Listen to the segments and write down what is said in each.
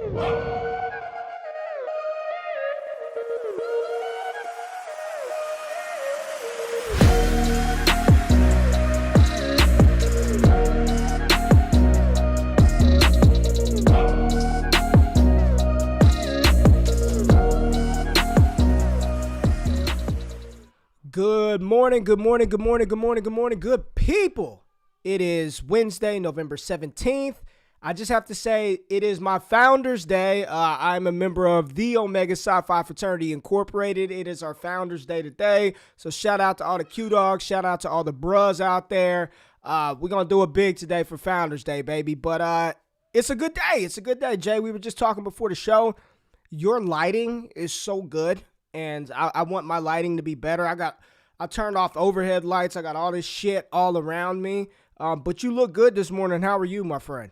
Good morning, good morning, good morning, good morning, good morning, good people. It is Wednesday, November 17th. I just have to say it is my Founders Day. I'm a member of the Omega Psi Phi Fraternity Incorporated. It is our Founders Day today. So shout out to all the Q Dogs. Shout out to all the bros out there. We're going to do it big today for Founders Day, baby. But it's a good day. It's a good day, Jay. We were just talking before the show. Your lighting is so good, and I want my lighting to be better. I turned off overhead lights. I got all this shit all around me. But you look good this morning. How are you, my friend?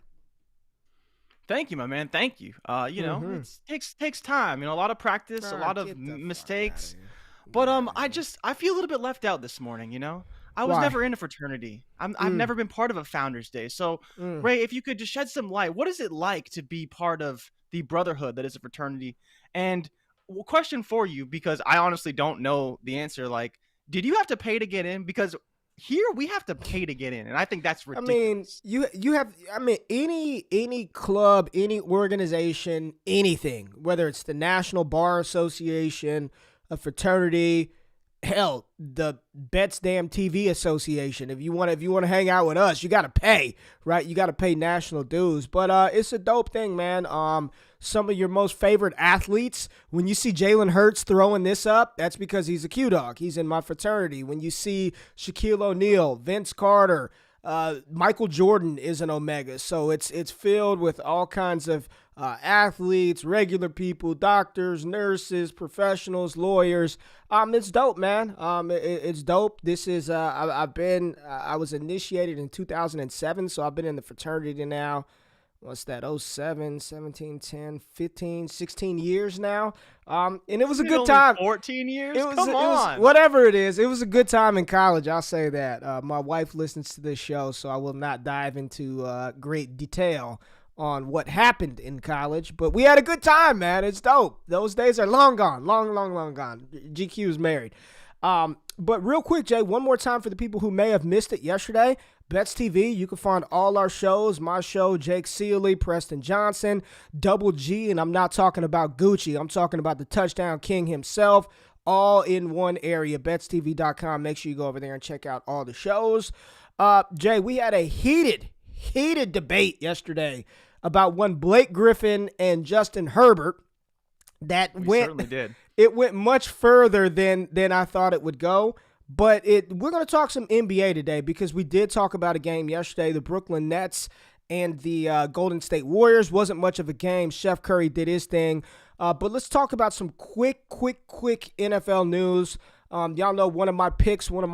Thank you, my man. Thank you. It takes time. A lot of practice, a lot of mistakes. But I feel a little bit left out this morning. I was never in a fraternity. I've never been part of a Founders Day. So, Ray, if you could just shed some light, what is it like to be part of the Brotherhood that is a fraternity? And question for you, because I honestly don't know the answer. Like, did you have to pay to get in? Because here we have to pay to get in, and I think that's ridiculous. You have any club, any organization, anything, whether it's the National Bar Association, a fraternity, hell, the Bet's Damn TV Association. If you want to hang out with us, you got to pay, right? You got to pay national dues. But it's a dope thing, man. Some of your most favorite athletes, when you see Jalen Hurts throwing this up, that's because he's a Q-Dog. He's in my fraternity. When you see Shaquille O'Neal, Vince Carter, Michael Jordan is an Omega. So it's filled with all kinds of athletes, regular people, doctors, nurses, professionals, lawyers. It's dope, man. It's dope. This is I was initiated in 2007, so I've been in the fraternity now. What's that? 07, 17, 10, 15, 16 years now. And it was a good time. 14 years? Come on. Whatever it is. It was a good time in college. I'll say that. My wife listens to this show, so I will not dive into great detail on what happened in college. But we had a good time, man. It's dope. Those days are long gone. Long gone. GQ is married. But real quick, Jay, one more time for the people who may have missed it yesterday. Bets TV, you can find all our shows, my show, Jake Sealy, Preston Johnson, Double G, and I'm not talking about Gucci. I'm talking about the touchdown king himself, all in one area, betstv.com. Make sure you go over there and check out all the shows. Jay, we had a heated debate yesterday about one Blake Griffin and Justin Herbert We certainly did. It went much further than I thought it would go. But we're going to talk some NBA today because we did talk about a game yesterday. The Brooklyn Nets and the Golden State Warriors wasn't much of a game. Steph Curry did his thing. But let's talk about some quick NFL news. Y'all know one of my picks, one of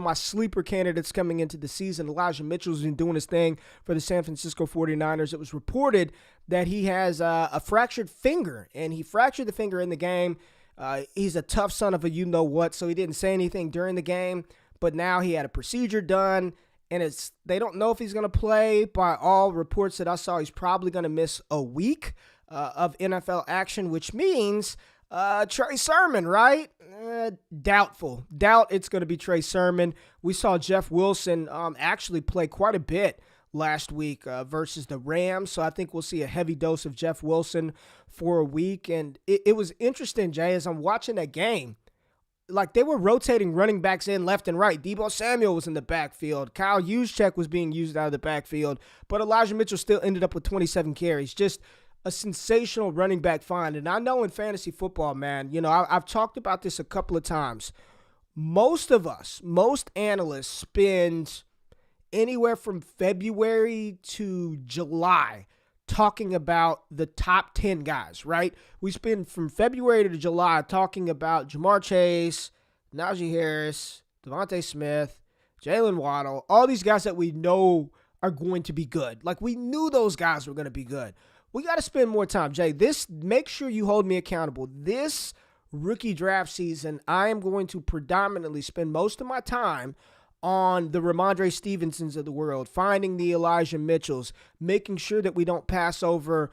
my sleeper candidates coming into the season, Elijah Mitchell's been doing his thing for the San Francisco 49ers. It was reported that he has a fractured finger, and he fractured the finger in the game. He's a tough son of a you-know-what, so he didn't say anything during the game. But now he had a procedure done, and they don't know if he's going to play. By all reports that I saw, he's probably going to miss a week of NFL action, which means Trey Sermon, right? Doubtful. Doubt it's going to be Trey Sermon. We saw Jeff Wilson actually play quite a bit last week versus the Rams. So I think we'll see a heavy dose of Jeff Wilson for a week. And it was interesting, Jay, as I'm watching that game. Like, they were rotating running backs in left and right. Deebo Samuel was in the backfield. Kyle Juszczyk was being used out of the backfield. But Elijah Mitchell still ended up with 27 carries. Just a sensational running back find. And I know in fantasy football, man, I've talked about this a couple of times. Most analysts spend anywhere from February to July talking about the top 10 guys, right? We spend from February to July talking about Jamar Chase, Najee Harris, Devontae Smith, Jalen Waddle, all these guys that we know are going to be good. Like, we knew those guys were going to be good. We got to spend more time. Jay, make sure you hold me accountable. This rookie draft season, I am going to predominantly spend most of my time on the Ramondre Stevensons of the world, finding the Elijah Mitchells, making sure that we don't pass over,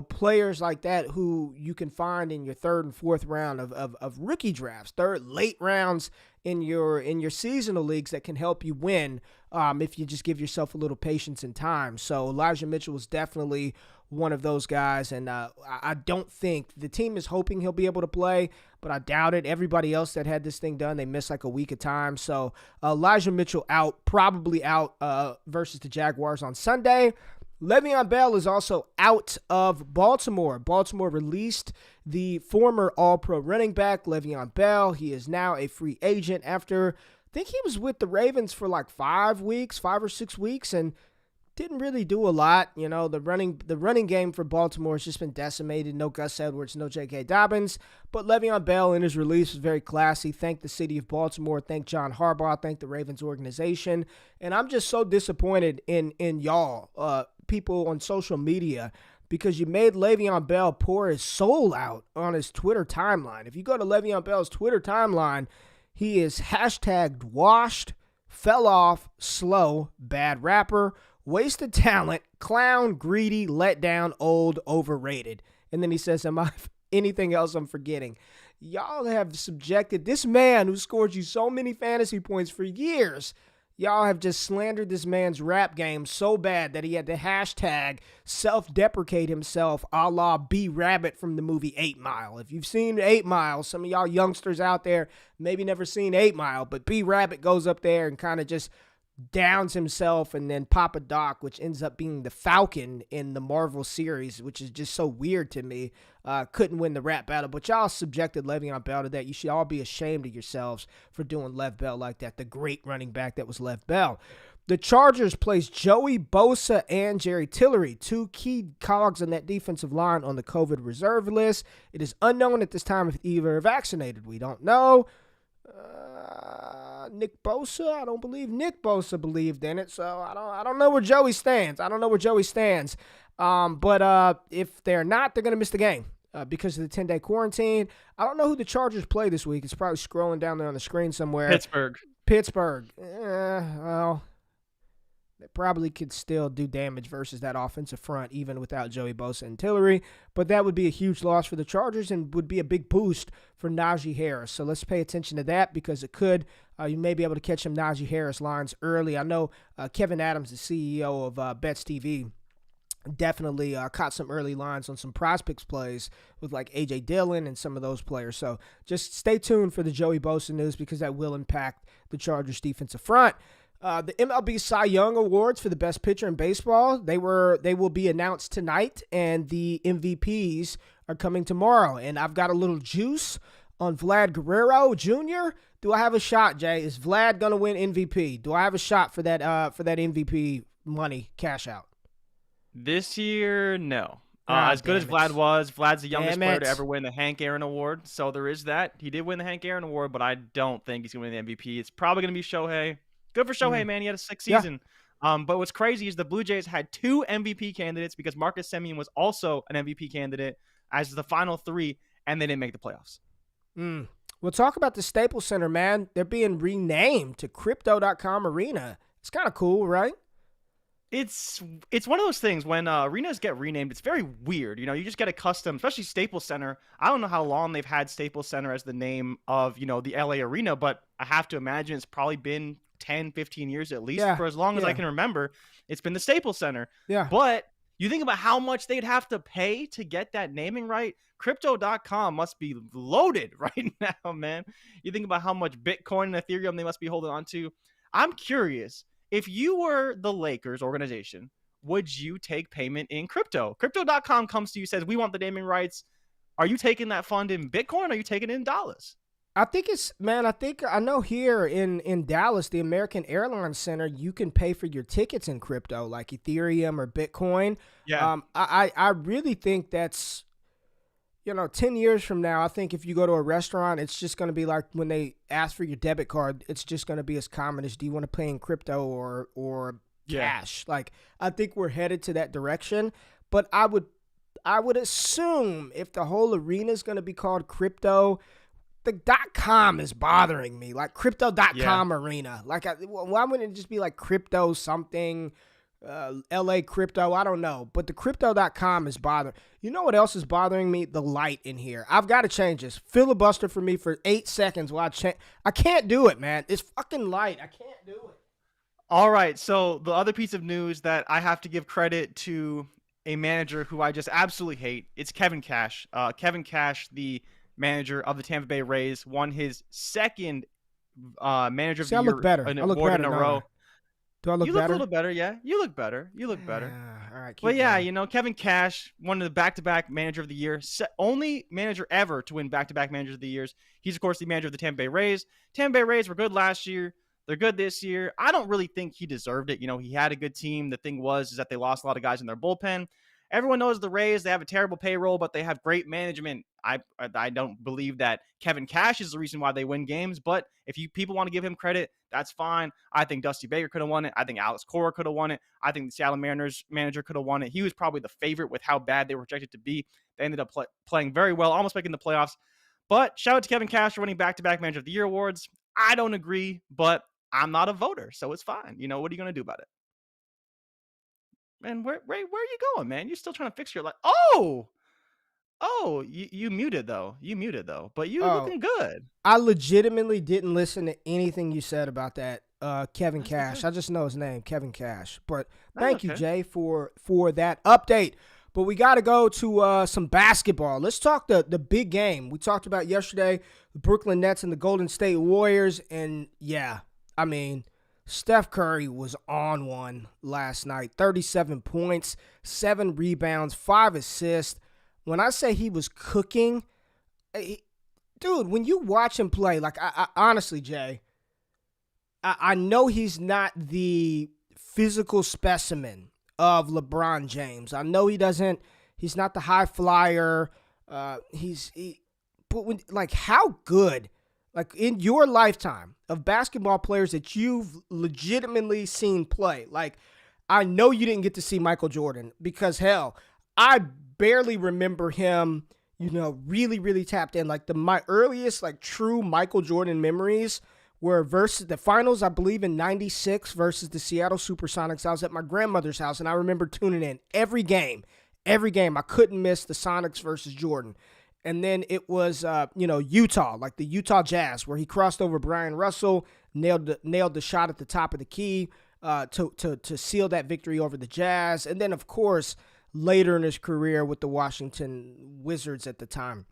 players like that who you can find in your third and fourth round of rookie drafts, late rounds in your seasonal leagues that can help you win if you just give yourself a little patience and time. So Elijah Mitchell was definitely one of those guys, and I don't think the team is hoping he'll be able to play, but I doubt it. Everybody else that had this thing done, they missed like a week of time. So Elijah Mitchell probably out versus the Jaguars on Sunday. Le'Veon Bell is also out of Baltimore. Baltimore released the former All-Pro running back, Le'Veon Bell. He is now a free agent after, I think he was with the Ravens for like 5 or 6 weeks, and didn't really do a lot. The running game for Baltimore has just been decimated. No Gus Edwards, no J.K. Dobbins. But Le'Veon Bell in his release was very classy. Thanked the city of Baltimore. Thanked John Harbaugh. Thanked the Ravens organization. And I'm just so disappointed in y'all, people on social media, because you made Le'Veon Bell pour his soul out on his Twitter timeline. If you go to Le'Veon Bell's Twitter timeline, he is hashtagged washed, fell off, slow, bad rapper, wasted talent, clown, greedy, let down, old, overrated. And then he says, am I anything else I'm forgetting? Y'all have subjected this man who scored you so many fantasy points for years. Y'all have just slandered this man's rap game so bad that he had to hashtag self-deprecate himself a la B Rabbit from the movie 8 Mile. If you've seen 8 Mile, some of y'all youngsters out there maybe never seen 8 Mile, but B Rabbit goes up there and kind of just downs himself, and then Papa Doc, which ends up being the Falcon in the Marvel series, which is just so weird to me, couldn't win the rap battle. But y'all subjected Le'Veon Bell to that. You should all be ashamed of yourselves for doing Lev Bell like that, the great running back that was Lev Bell. The Chargers placed Joey Bosa and Jerry Tillery, 2 key cogs on that defensive line, on the COVID reserve list. It is unknown at this time if either are vaccinated. We don't know. Nick Bosa, I don't believe Nick Bosa believed in it, so I don't know where Joey stands. But if they're not, they're going to miss the game because of the 10-day quarantine. I don't know who the Chargers play this week. It's probably scrolling down there on the screen somewhere. Pittsburgh. Well, they probably could still do damage versus that offensive front even without Joey Bosa and Tillery, but that would be a huge loss for the Chargers and would be a big boost for Najee Harris. So let's pay attention to that because it could, you may be able to catch some Najee Harris lines early. I know Kevin Adams, the CEO of Bets TV, definitely caught some early lines on some prospects plays with like A.J. Dillon and some of those players. So just stay tuned for the Joey Bosa news because that will impact the Chargers defensive front. The MLB Cy Young Awards for the best pitcher in baseball, they will be announced tonight, and the MVPs are coming tomorrow. And I've got a little juice on Vlad Guerrero Jr. Do I have a shot, Jay? Is Vlad going to win MVP? Do I have a shot for that MVP money cash out? This year, no. As good as Vlad was, Vlad's the youngest player to ever win the Hank Aaron Award, so there is that. He did win the Hank Aaron Award, but I don't think he's going to win the MVP. It's probably going to be Shohei. Good for Shohei, man. He had a 6th season. Yeah. But what's crazy is the Blue Jays had 2 MVP candidates because Marcus Semien was also an MVP candidate as the final 3, and they didn't make the playoffs. We'll talk about the Staples Center, man. They're being renamed to Crypto.com Arena. It's kind of cool, right? It's one of those things when arenas get renamed, it's very weird. You just get accustomed, especially Staples Center. I don't know how long they've had Staples Center as the name of, the LA Arena, but I have to imagine it's probably been 10, 15 years at least. For as long as I can remember, it's been the Staples Center. Yeah. But you think about how much they'd have to pay to get that naming right. Crypto.com must be loaded right now, man. You think about how much Bitcoin and Ethereum they must be holding on to. I'm curious, if you were the Lakers organization, would you take payment in crypto? Crypto.com comes to you, says, we want the naming rights. Are you taking that fund in Bitcoin or are you taking it in dollars? I know here in Dallas, the American Airlines Center, you can pay for your tickets in crypto, like Ethereum or Bitcoin. Yeah. I really think that's, 10 years from now, I think if you go to a restaurant, it's just going to be like when they ask for your debit card, it's just going to be as common as, do you want to pay in crypto or cash? Like, I think we're headed to that direction, but I would assume if the whole arena is going to be called crypto, the .com is bothering me, like crypto.com Yeah. arena. Like, why wouldn't it just be like crypto something, LA crypto? I don't know. But the crypto.com is bothering. You know what else is bothering me? The light in here. I've got to change this. Filibuster for me for 8 seconds while I can't do it, man. It's fucking light. I can't do it. All right. So the other piece of news that I have to give credit to a manager who I just absolutely hate, it's Kevin Cash. Kevin Cash, the manager of the Tampa Bay Rays, won his second manager of the year award in a row. Do I look better? You look a little better, yeah. You look better. All right, But yeah, you know, Kevin Cash, one of the back-to-back manager of the year, only manager ever to win back-to-back manager of the years. He's, of course, the manager of the Tampa Bay Rays. Tampa Bay Rays were good last year. They're good this year. I don't really think he deserved it. You know, he had a good team. The thing is that they lost a lot of guys in their bullpen. Everyone knows the Rays, they have a terrible payroll, but they have great management. I don't believe that Kevin Cash is the reason why they win games, but if people want to give him credit, that's fine. I think Dusty Baker could have won it. I think Alex Cora could have won it. I think the Seattle Mariners manager could have won it. He was probably the favorite with how bad they were projected to be. They ended up playing very well, almost making the playoffs. But shout out to Kevin Cash for winning back-to-back Manager of the Year awards. I don't agree, but I'm not a voter, so it's fine. You know, what are you going to do about it? Man, where are you going, man? You're still trying to fix your life. You muted though. But you looking good. I legitimately didn't listen to anything you said about that Kevin Cash. Okay. I just know his name, Kevin Cash. But thank you, Jay, for that update. But we got to go to some basketball. Let's talk the big game. We talked about yesterday, the Brooklyn Nets and the Golden State Warriors. And, yeah, I mean, Steph Curry was on one last night. 37 points, 7 rebounds, 5 assists. When I say he was cooking, dude, when you watch him play, like, I honestly, Jay, I know he's not the physical specimen of LeBron James. I know he's not the high flyer. But how good, like, in your lifetime of basketball players that you've legitimately seen play, like, I know you didn't get to see Michael Jordan because, hell, I barely remember him, you know, really, really tapped in. Like, my earliest, like, true Michael Jordan memories were versus the finals, I believe, in 96 versus the Seattle Supersonics. I was at my grandmother's house, and I remember tuning in every game. I couldn't miss the Sonics versus Jordan. And then it was, Utah, like the Utah Jazz, where he crossed over Brian Russell, nailed the shot at the top of the key to seal that victory over the Jazz. And then, of course, later in his career with the Washington Wizards at the time.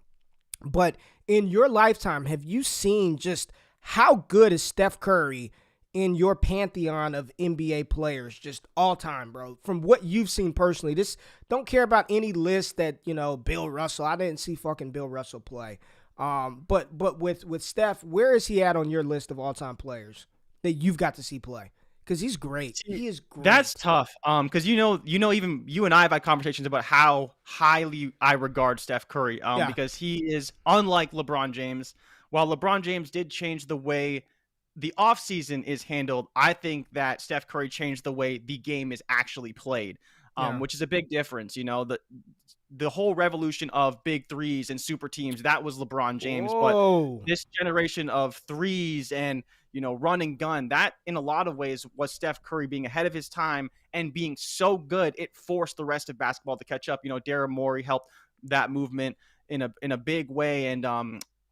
But in your lifetime, have you seen just how good is Steph Curry in your pantheon of NBA players, just all time, bro? From what you've seen personally, this don't care about any list that, you know, Bill Russell. I didn't see fucking Bill Russell play. But with Steph, where is he at on your list of all time players that you've got to see play? Because he's great. He is great. That's tough. Because you know, even you and I have had conversations about how highly I regard Steph Curry. Because he is unlike LeBron James. While LeBron James did change the way the offseason is handled, I think that Steph Curry changed the way the game is actually played, which is a big difference. You know, the whole revolution of big threes and super teams, that was LeBron James. Whoa. But this generation of threes and, you know, run and gun, that in a lot of ways was Steph Curry being ahead of his time and being so good, it forced the rest of basketball to catch up. You know, Daryl Morey helped that movement in a big way. And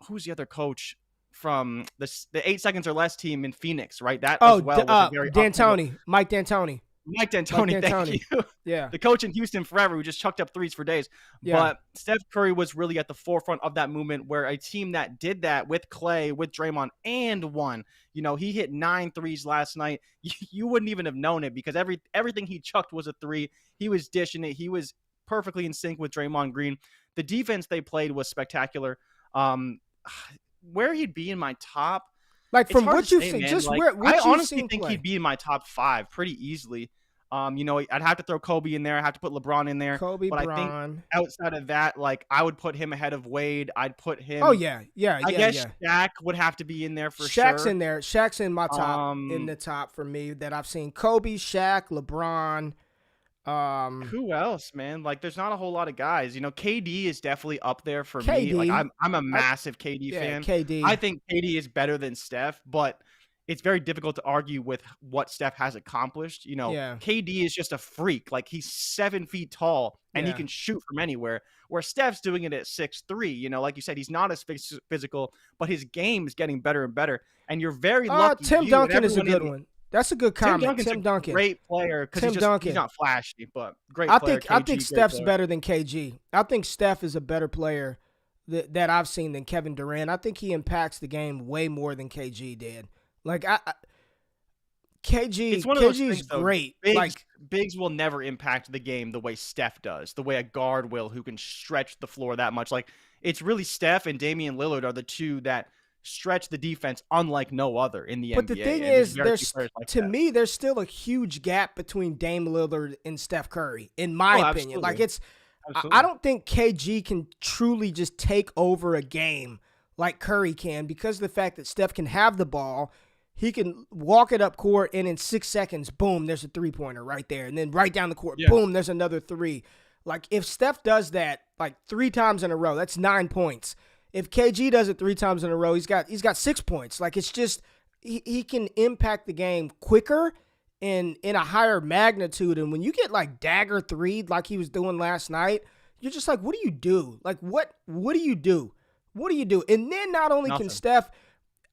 who's the other coach from the 8 seconds or less team in Phoenix, right? That as well was a very Mike D'Antoni. Thank you. Yeah. The coach in Houston forever who just chucked up threes for days. Yeah. But Steph Curry was really at the forefront of that movement where a team that did that with Clay, with Draymond, and won. You know, he hit 9 threes last night. You wouldn't even have known it because everything he chucked was a three. He was dishing it. He was perfectly in sync with Draymond Green. The defense they played was spectacular. Where he'd be in my top, like from what you've seen, just like, what I you've honestly seen think play. He'd be in my top 5 pretty easily. You know, I'd have to throw Kobe in there. I have to put LeBron in there. But I think outside of that, like I would put him ahead of Wade. I'd put him. Oh yeah. I guess Shaq would have to be in there for sure. Shaq's in there. Shaq's in my top, in the top for me that I've seen. Kobe, Shaq, LeBron. Who else, man? Like, there's not a whole lot of guys. KD is definitely up there for me. Like, KD. I'm a massive KD fan. I KD. think KD is better than Steph, but it's very difficult to argue with what Steph has accomplished. Yeah. KD is just a freak. Like, he's 7 feet tall and he Yeah. can shoot from anywhere. Where Steph's doing it at 6'3". Like you said, he's not as physical, but his game is getting better and better. And you're very lucky. Tim Duncan is a good one. That's a good comment. Tim Duncan's a great player because he's not flashy, but great player. I think Steph's better than KG. I think Steph is a better player that I've seen than Kevin Durant. I think he impacts the game way more than KG did. Like KG, it's one of those KG is things, though. great. Bigs will never impact the game the way Steph does, the way a guard will, who can stretch the floor that much. Like, it's really Steph and Damian Lillard are the two that stretch the defense unlike no other in the NBA. But the thing is, there's still a huge gap between Dame Lillard and Steph Curry, in my opinion. Like, I don't think KG can truly just take over a game like Curry can, because of the fact that Steph can have the ball. He can walk it up court, and in 6 seconds, boom, there's a three-pointer right there. And then right down the court, boom, there's another three. Like, if Steph does that, like, 3 times in a row, that's 9 points. If KG does it 3 times in a row, he's got 6 points. Like, it's just he can impact the game quicker and in a higher magnitude. And when you get, like, dagger 3'd like he was doing last night, you're just like, what do you do? Like, what do you do? What do you do? And then not only can Steph –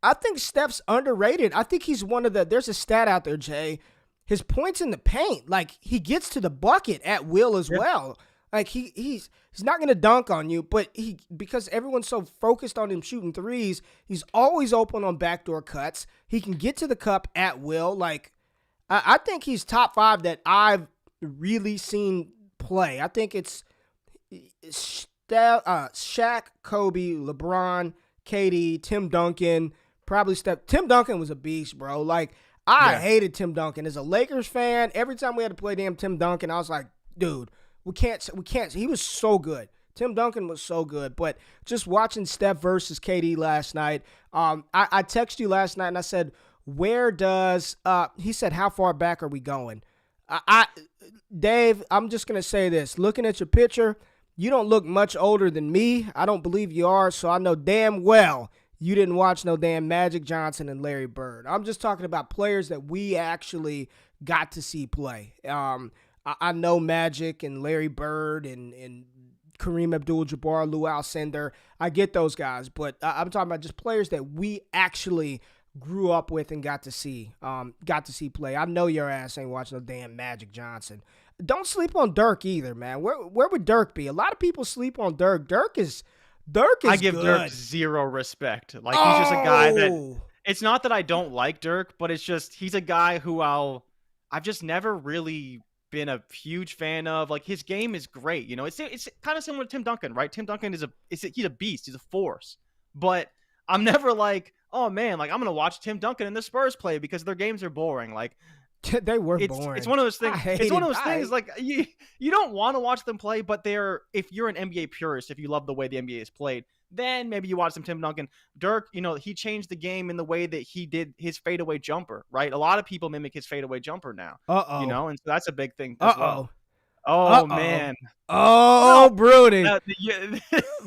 I think Steph's underrated. I think he's one of there's a stat out there, Jay. His points in the paint, like, he gets to the bucket at will as well. Like, he's not going to dunk on you, but because everyone's so focused on him shooting threes, he's always open on backdoor cuts. He can get to the cup at will. Like, I think he's top 5 that I've really seen play. I think it's Shaq, Kobe, LeBron, KD, Tim Duncan. Probably Steph. Tim Duncan was a beast, bro. Like, I hated Tim Duncan. As a Lakers fan, every time we had to play damn Tim Duncan, I was like, dude, we can't. He was so good. Tim Duncan was so good. But just watching Steph versus KD last night, I texted you last night and I said, where does, he said, how far back are we going? Dave, I'm just going to say this. Looking at your picture, you don't look much older than me. I don't believe you are, so I know damn well you didn't watch no damn Magic Johnson and Larry Bird. I'm just talking about players that we actually got to see play. I know Magic and Larry Bird and Kareem Abdul-Jabbar, Lou Alcindor. I get those guys, but I'm talking about just players that we actually grew up with and got to see play. I know your ass ain't watching no damn Magic Johnson. Don't sleep on Dirk either, man. Where would Dirk be? A lot of people sleep on Dirk. Dirk is I give good. Dirk zero respect. Like, he's just a guy that it's not that I don't like Dirk, but it's just he's a guy who I've just never really been a huge fan of. Like, his game is great, It's kind of similar to Tim Duncan, right? Tim Duncan he's a beast, he's a force. But I'm never like, oh man, like, I'm gonna watch Tim Duncan and the Spurs play because their games are boring. Like, they were boring. It's one of those things. It's one of those things. Like, you don't want to watch them play, but if you're an NBA purist, if you love the way the NBA is played, then maybe you watch some Tim Duncan. Dirk, he changed the game in the way that he did his fadeaway jumper, right? A lot of people mimic his fadeaway jumper now. And so that's a big thing as well. Oh, man. Oh, no, brooding.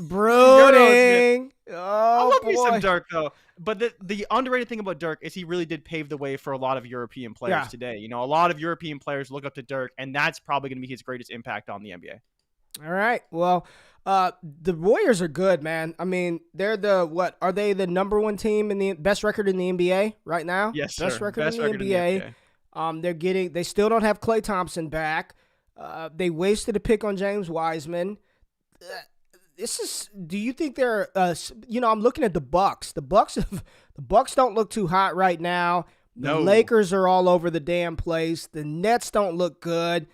Brooding. I love me some Dirk, though. But the underrated thing about Dirk is he really did pave the way for a lot of European players today. A lot of European players look up to Dirk, and that's probably going to be his greatest impact on the NBA. All right. Well, the Warriors are good, man. I mean, they're are they the number 1 team in the best record in the NBA right now? Yes, sir. Best record in the NBA. They still don't have Klay Thompson back. They wasted a pick on James Wiseman. Do you think they're, I'm looking at the Bucks. The Bucks don't look too hot right now. The Lakers are all over the damn place. The Nets don't look good.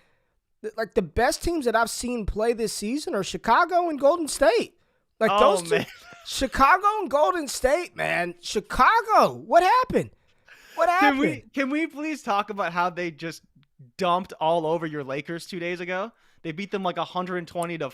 Like, the best teams that I've seen play this season are Chicago and Golden State. Like, those two, man. Chicago and Golden State, man. Chicago, what happened? What happened? Can we please talk about how they just dumped all over your Lakers 2 days ago? They beat them like 120 to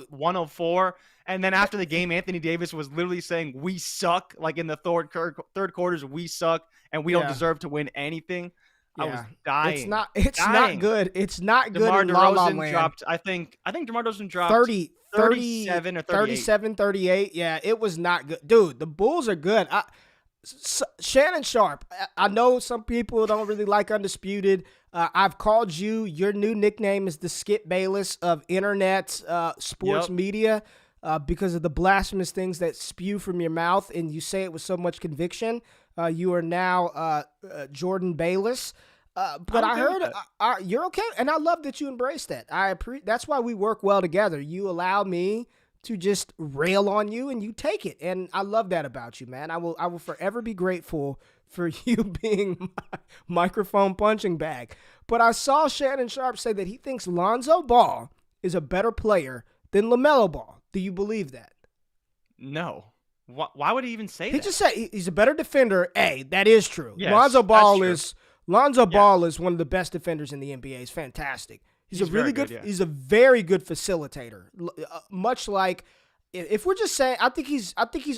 104. And then after the game, Anthony Davis was literally saying, we suck. Like, in the third quarters, we suck, and we don't deserve to win anything. I was Yeah. dying. It's not Dying. good. It's not good DeMar in La La DeRozan Land. dropped, I think DeMar DeRozan dropped 30, 37 or 38. 37, 38. Yeah, it was not good. Dude, the Bulls are good. Shannon Sharp, I know some people don't really like Undisputed. I've called you. Your new nickname is the Skip Bayless of internet sports media because of the blasphemous things that spew from your mouth, and you say it with so much conviction. You are now Jordan Bayless. But I heard you're okay, and I love that you embrace that. That's why we work well together. You allow me to just rail on you, and you take it, and I love that about you, man. I will forever be grateful for you being my microphone punching bag. But I saw Shannon Sharp say that he thinks Lonzo Ball is a better player than LaMelo Ball. Do you believe that? No. Why would he even say that? He just said he's a better defender. That is true. Yes, Lonzo Ball is one of the best defenders in the NBA. He's fantastic. He's a really good. He's a very good facilitator. Much like, if we're just saying, I think he's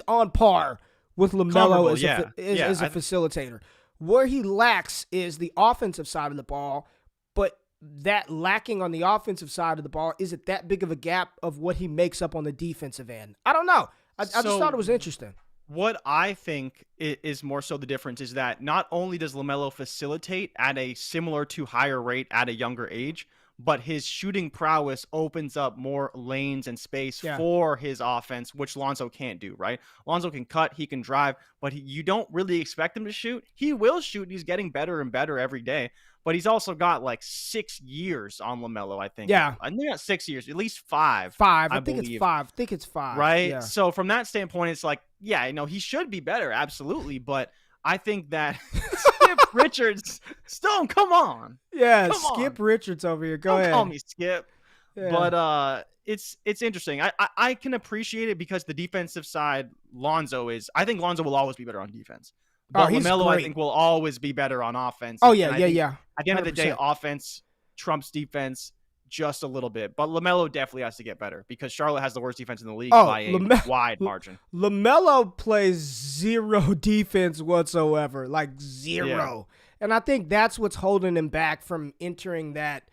on par with LaMelo as a facilitator. Where he lacks is the offensive side of the ball, but that lacking on the offensive side of the ball isn't that big of a gap of what he makes up on the defensive end. I don't know. I just thought it was interesting. What I think is more so the difference is that not only does LaMelo facilitate at a similar to higher rate at a younger age, but his shooting prowess opens up more lanes and space for his offense, which Lonzo can't do, right? Lonzo can cut, he can drive, but you don't really expect him to shoot. He will shoot. He's getting better and better every day, but he's also got like 6 years on LaMelo, I think. Yeah. I think not 6 years, at least 5. I think it's 5. I think it's 5. Right? Yeah. So from that standpoint, it's like, he should be better, absolutely, but I think that Skip Richards, Stone, come on. Yeah, Skip Richards over here. Go ahead. Don't call me Skip. Yeah. But it's interesting. I can appreciate it because the defensive side, I think Lonzo will always be better on defense. But LaMelo, I think, will always be better on offense. Oh, yeah. At the end of the day, offense trumps defense just a little bit. But LaMelo definitely has to get better because Charlotte has the worst defense in the league by a wide margin. LaMelo plays zero defense whatsoever, like zero. Yeah. And I think that's what's holding him back from entering that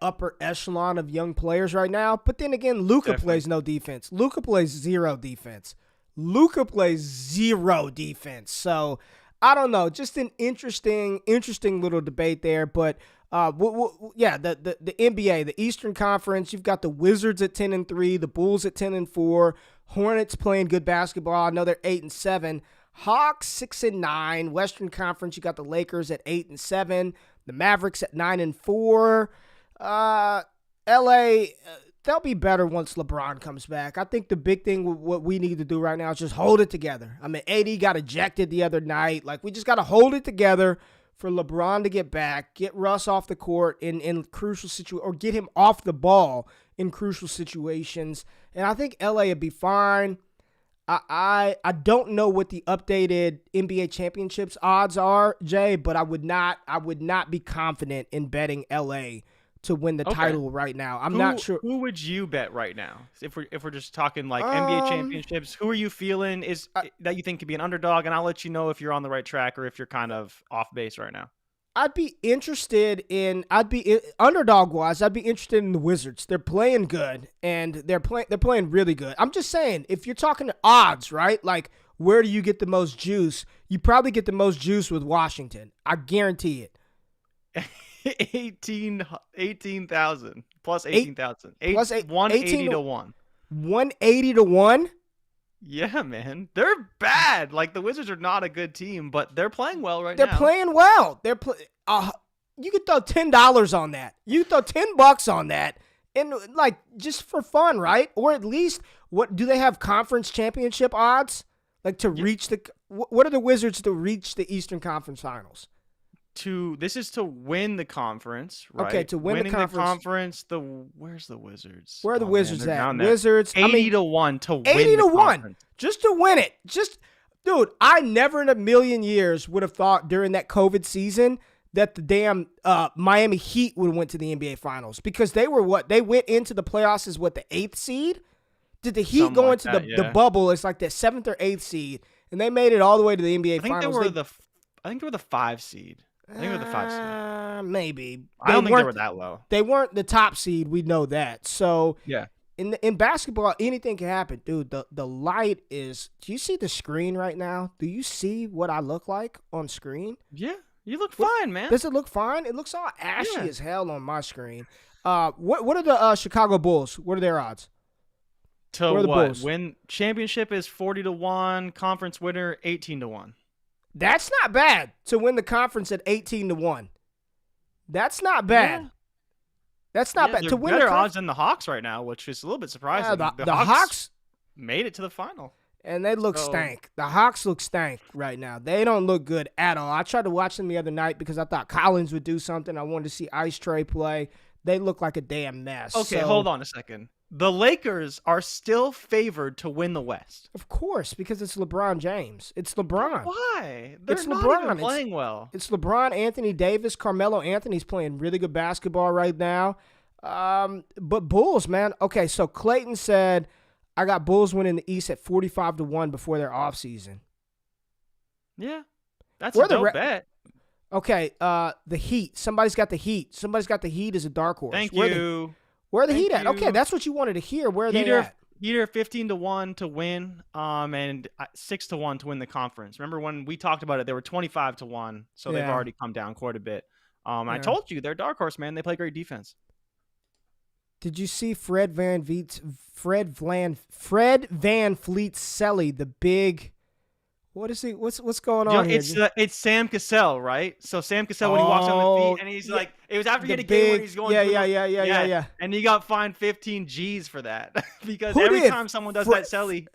upper echelon of young players right now. But then again, Luka plays no defense. Luka plays zero defense. So I don't know. Just an interesting little debate there. But the NBA, the Eastern Conference, you've got the Wizards at 10-3, the Bulls at 10-4, Hornets playing good basketball. I know they're 8-7. Hawks 6-9. Western Conference, you got the Lakers at 8-7, the Mavericks at 9-4. LA, they'll be better once LeBron comes back. I think the big thing, what we need to do right now is just hold it together. I mean, AD got ejected the other night. Like, we just got to hold it together for LeBron to get back, get Russ off the court in crucial situations, or get him off the ball in crucial situations. And I think LA would be fine. I don't know what the updated NBA championships odds are, Jay, but I would not be confident in betting LA to win the title right now. I'm not sure. Who would you bet right now? If we're just talking like NBA championships, who are you feeling that you think could be an underdog? And I'll let you know if you're on the right track or if you're kind of off base right now. I'd be interested in underdog wise. I'd be interested in the Wizards. They're playing good and they're playing really good. I'm just saying, if you're talking odds, right? Like, where do you get the most juice? You probably get the most juice with Washington. I guarantee it. 18,000 plus 18,000. 180 to 1. 180 to 1? Yeah, man. They're bad. Like, the Wizards are not a good team, but they're playing well now. They're playing well. You could throw $10 on that. You could throw $10 on that. And, like, just for fun, right? Or at least, what do they have conference championship odds? Like, to reach what are the Wizards to reach the Eastern Conference Finals? This is to win the conference, right? Okay, to win the conference. Where's the Wizards? Where are the Wizards at? Wizards 80 to 1 to win 80 to 1 conference. Just to win it. Dude, I never in a million years would have thought during that COVID season that the damn Miami Heat would have went to the NBA Finals, because they were they went into the playoffs as the 8th seed. Did the Heat go into the bubble as like the 7th or 8th seed, and they made it all the way to the NBA Finals? I think they were the 5 seed. I think they're the 5 seed. Maybe. I don't think they were that low. They weren't the top seed. We know that. So yeah. In basketball, anything can happen, dude. The light is. Do you see the screen right now? Do you see what I look like on screen? Yeah, you look fine, man. Does it look fine? It looks all ashy as hell on my screen. What are the Chicago Bulls? What are their odds? To what? Win championship is 40-1. Conference winner 18-1. That's not bad to win the conference at 18-1. That's not bad. Yeah. That's not bad to win their odds than the Hawks right now, which is a little bit surprising. Yeah, the Hawks made it to the final, and they look stank. The Hawks look stank right now. They don't look good at all. I tried to watch them the other night because I thought Collins would do something. I wanted to see Ice Trae play. They look like a damn mess. Okay, hold on a second. The Lakers are still favored to win the West. Of course, because it's LeBron James. It's LeBron. Why? They're not even playing well. It's LeBron, Anthony Davis, Carmelo Anthony's playing really good basketball right now. But Bulls, man. Okay, so Clayton said, I got Bulls winning the East at 45-1 before their offseason. Yeah, that's a dope bet. Okay, the Heat. Somebody's got the Heat. Somebody's got the Heat as a dark horse. Thank you. Where are the Heat at? Okay, that's what you wanted to hear. Where are they at? Heat are 15-1 to win, and 6-1 to win the conference. Remember when we talked about it? They were 25-1, so they've already come down quite a bit. I told you they're dark horse, man. They play great defense. Did you see Fred Van Vliet's Selly, the big? What is he? What's going on here? It's Sam Cassell, right? So Sam Cassell when he walks on the feet and he's like, it was after he had a game where he's going. Yeah. And he got fined 15 G's for that because every time someone does that Selly,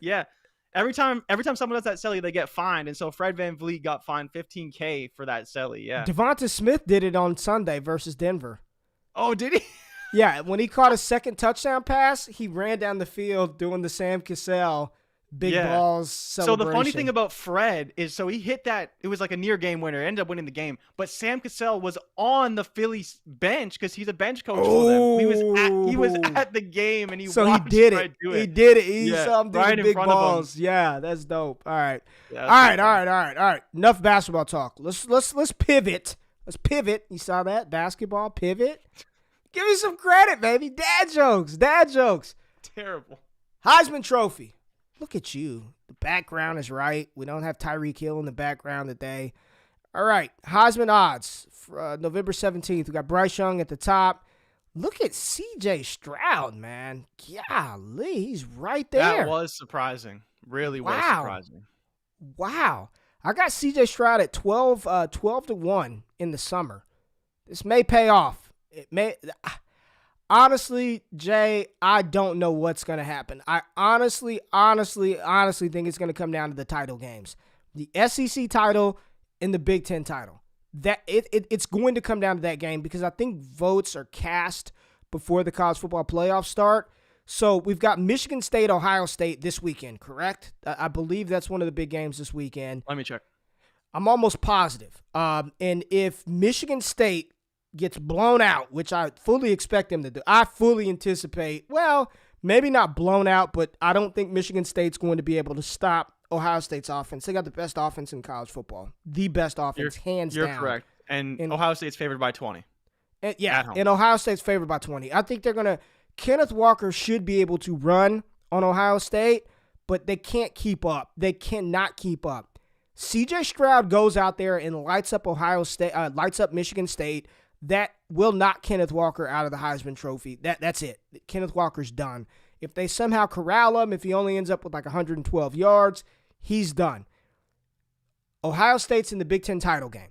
every time someone does that Selly, they get fined. And so Fred Van Vliet got fined 15K for that Selly. Yeah. Devonta Smith did it on Sunday versus Denver. Oh, did he? Yeah, when he caught his second touchdown pass, he ran down the field doing the Sam Cassell big balls celebration. So the funny thing about Fred is, so he hit that. It was like a near game winner. Ended up winning the game. But Sam Cassell was on the Phillies bench because he's a bench coach for them. He was at the game and he did it. He did it. He saw him do right the big balls. Yeah, that's dope. All right. All right. Enough basketball talk. Let's pivot. Let's pivot. You saw that basketball pivot? Give me some credit, baby. Dad jokes. Terrible. Heisman Trophy. Look at you. The background is right. We don't have Tyreek Hill in the background today. All right. Heisman odds for November 17th. We got Bryce Young at the top. Look at C.J. Stroud, man. Golly, he's right there. That was surprising. Really was surprising. Wow. I got C.J. Stroud at 12-1 in the summer. This may pay off. It may. Honestly, Jay, I don't know what's going to happen. I honestly think it's going to come down to the title games. The SEC title and the Big Ten title. It's going to come down to that game because I think votes are cast before the college football playoffs start. So we've got Michigan State, Ohio State this weekend, correct? I believe that's one of the big games this weekend. Let me check. I'm almost positive. And if Michigan State gets blown out, which I fully expect them to do. I fully anticipate, well, maybe not blown out, but I don't think Michigan State's going to be able to stop Ohio State's offense. They got the best offense in college football. The best offense, hands down. You're correct. And Ohio State's favored by 20. And Ohio State's favored by 20. I think they're going to – Kenneth Walker should be able to run on Ohio State, but they can't keep up. They cannot keep up. C.J. Stroud goes out there and lights up Michigan State. That will knock Kenneth Walker out of the Heisman Trophy. That's it. Kenneth Walker's done. If they somehow corral him, if he only ends up with like 112 yards, he's done. Ohio State's in the Big Ten title game.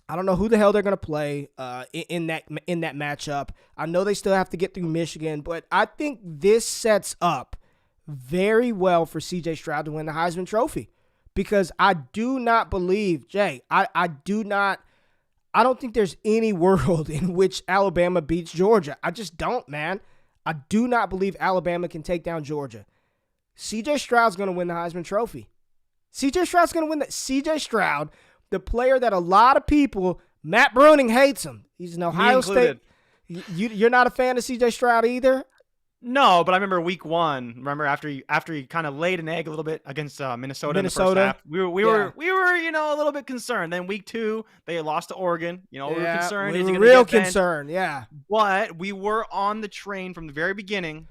I don't know who the hell they're going to play in that matchup. I know they still have to get through Michigan, but I think this sets up very well for C.J. Stroud to win the Heisman Trophy because I do not believe, Jay, I don't think there's any world in which Alabama beats Georgia. I just don't, man. I do not believe Alabama can take down Georgia. C.J. Stroud's going to win the Heisman Trophy. C.J. Stroud's going to win that. C.J. Stroud, the player that a lot of people, Matt Bruning hates him. He's an Ohio State. You're not a fan of C.J. Stroud either? No, but I remember week 1. Remember after he kind of laid an egg a little bit against Minnesota in the first half. We were a little bit concerned. Then week 2 they lost to Oregon. We were concerned. We were real concerned. Yeah, but we were on the train from the very beginning.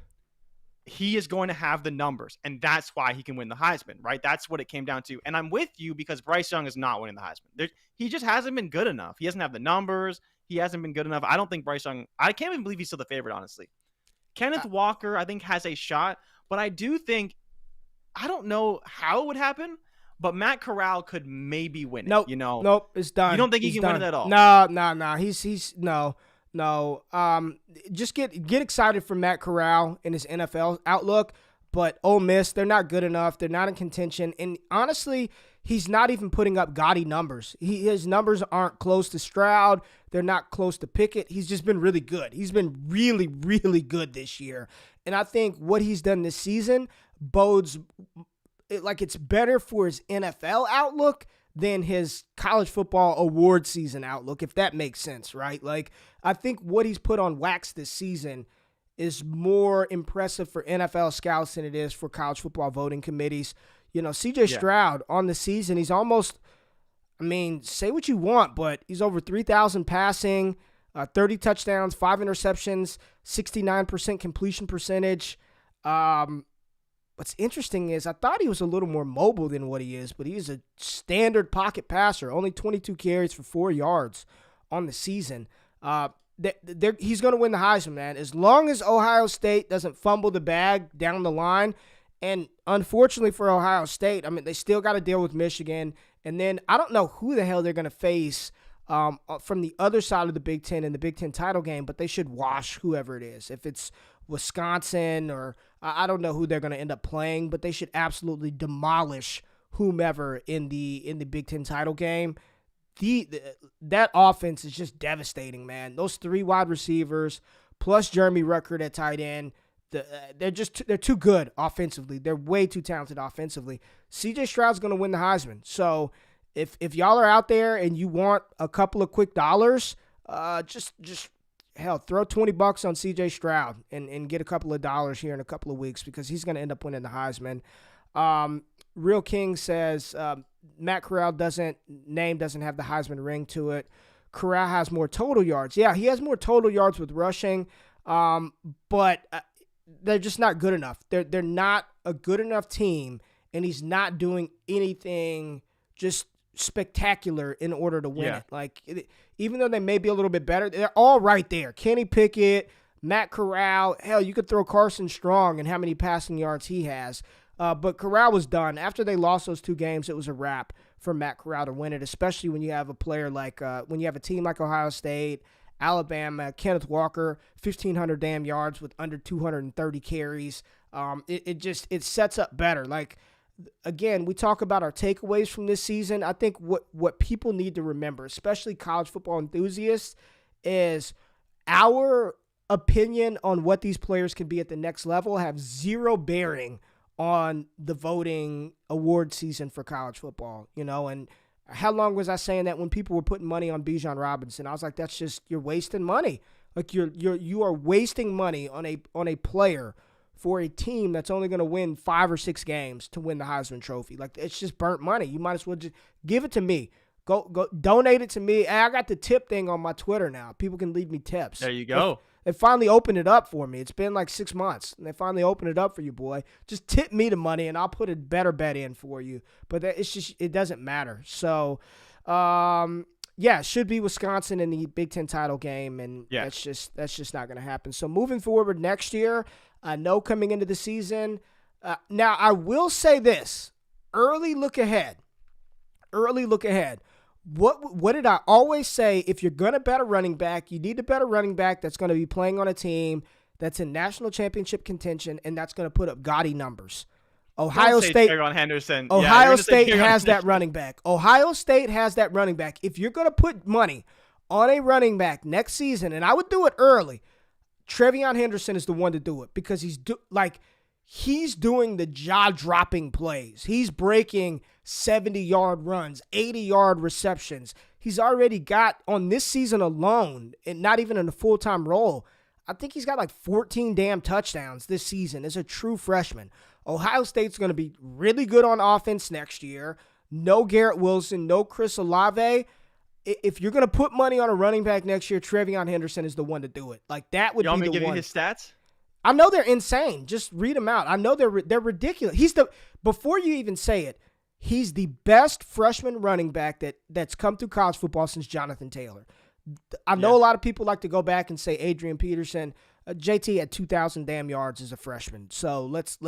He is going to have the numbers, and that's why he can win the Heisman, right? That's what it came down to. And I'm with you because Bryce Young is not winning the Heisman. He just hasn't been good enough. He doesn't have the numbers. He hasn't been good enough. I don't think Bryce Young. I can't even believe he's still the favorite, honestly. Kenneth Walker, I think, has a shot, but I do think, I don't know how it would happen, but Matt Corral could maybe win it. Nope, it's done. You don't think he can win it at all? No. He's no. Just get excited for Matt Corral and his NFL outlook, but Ole Miss, they're not good enough. They're not in contention, and honestly, he's not even putting up gaudy numbers. His numbers aren't close to Stroud. They're not close to Pickett. He's just been really good. He's been really, really good this year. And I think what he's done this season bodes like it's better for his NFL outlook than his college football award season outlook, if that makes sense, right? Like, I think what he's put on wax this season is more impressive for NFL scouts than it is for college football voting committees. CJ Stroud on the season, he's almost, say what you want, but he's over 3,000 passing, 30 touchdowns, 5 interceptions, 69% completion percentage. What's interesting is I thought he was a little more mobile than what he is, but he's a standard pocket passer, only 22 carries for 4 yards on the season. He's going to win the Heisman, man. As long as Ohio State doesn't fumble the bag down the line. And unfortunately for Ohio State, they still got to deal with Michigan. And then I don't know who the hell they're going to face from the other side of the Big Ten in the Big Ten title game, but they should wash whoever it is. If it's Wisconsin or I don't know who they're going to end up playing, but they should absolutely demolish whomever in the Big Ten title game. That offense is just devastating, man. Those 3 wide receivers plus Jeremy Ruckert at tight end, they're too good offensively. They're way too talented offensively. CJ Stroud's going to win the Heisman. So if y'all are out there and you want a couple of quick dollars, just throw $20 on CJ Stroud and get a couple of dollars here in a couple of weeks because he's going to end up winning the Heisman. Real King says Matt Corral doesn't have the Heisman ring to it. Corral has more total yards. Yeah, he has more total yards with rushing, but they're just not good enough. They're not a good enough team, and he's not doing anything just spectacular in order to win it. Like, even though they may be a little bit better, they're all right there. Kenny Pickett, Matt Corral, hell, you could throw Carson Strong and how many passing yards he has. But Corral was done. After they lost those 2 games, it was a wrap for Matt Corral to win it, especially when you have a player like when you have a team like Ohio State, Alabama, Kenneth Walker, 1,500 damn yards with under 230 carries. It sets up better. Like, again, we talk about our takeaways from this season. I think what people need to remember, especially college football enthusiasts, is our opinion on what these players can be at the next level have zero bearing on the voting award season for college football, and how long was I saying that when people were putting money on Bijan Robinson? I was like, that's just, you're wasting money. Like, you are wasting money on a player for a team that's only going to win 5 or 6 games to win the Heisman Trophy. Like, it's just burnt money. You might as well just give it to me. Go donate it to me. And I got the tip thing on my Twitter now. People can leave me tips. There you go. They finally opened it up for me. It's been like 6 months, and they finally opened it up for you, boy. Just tip me the money, and I'll put a better bet in for you. But it doesn't matter. So, it should be Wisconsin in the Big Ten title game, and that's just not going to happen. So moving forward next year, no coming into the season. Now, I will say this. Early look ahead. What did I always say? If you're going to bet a running back, you need to bet a running back that's going to be playing on a team that's in national championship contention and that's going to put up gaudy numbers. Ohio State Henderson. Ohio State has that running back. Ohio State has that running back. If you're going to put money on a running back next season, and I would do it early, Trevian Henderson is the one to do it because he's doing the jaw-dropping plays. He's breaking 70-yard runs, 80-yard receptions. He's already got, on this season alone, and not even in a full-time role, I think he's got like 14 damn touchdowns this season as a true freshman. Ohio State's going to be really good on offense next year. No Garrett Wilson, no Chris Olave. If you're going to put money on a running back next year, Trevian Henderson is the one to do it. Like, that would be the one. You want me to give you his stats? I know they're insane. Just read them out. I know they're ridiculous. Before you even say it, he's the best freshman running back that's come through college football since Jonathan Taylor. I know a lot of people like to go back and say Adrian Peterson. JT had 2,000 damn yards as a freshman. So let's.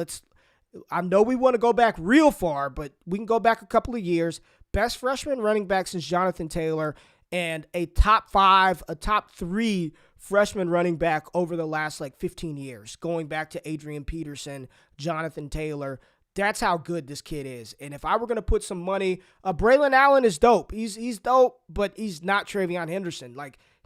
I know we want to go back real far, but we can go back a couple of years. Best freshman running back since Jonathan Taylor, and a top 5, a top 3 freshman running back over the last 15 years, going back to Adrian Peterson, Jonathan Taylor. That's how good this kid is. And if I were going to put some money, Braylon Allen is dope. He's dope, but he's not Trevian Henderson.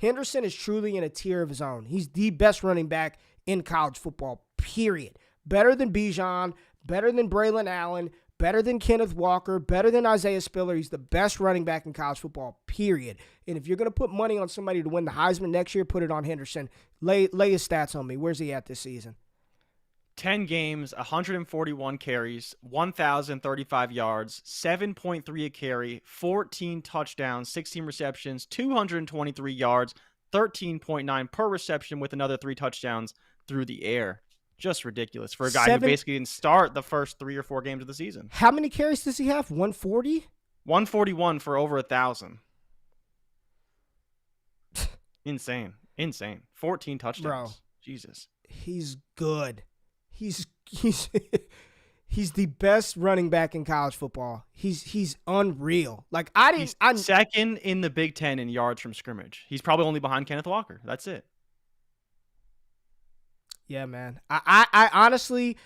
Henderson is truly in a tier of his own. He's the best running back in college football, period. Better than Bijan, better than Braylon Allen, better than Kenneth Walker, better than Isaiah Spiller. He's the best running back in college football, period. And if you're going to put money on somebody to win the Heisman next year, put it on Henderson. Lay his stats on me. Where's he at this season? 10 games, 141 carries, 1,035 yards, 7.3 a carry, 14 touchdowns, 16 receptions, 223 yards, 13.9 per reception with another 3 touchdowns through the air. Just ridiculous for a guy who basically didn't start the first 3 or 4 games of the season. How many carries does he have? 140? 141 for over 1,000. Insane. 14 touchdowns. Bro, Jesus. He's good. He's the best running back in college football. He's unreal. He's second in the Big Ten in yards from scrimmage. He's probably only behind Kenneth Walker. That's it. Yeah, man. I honestly,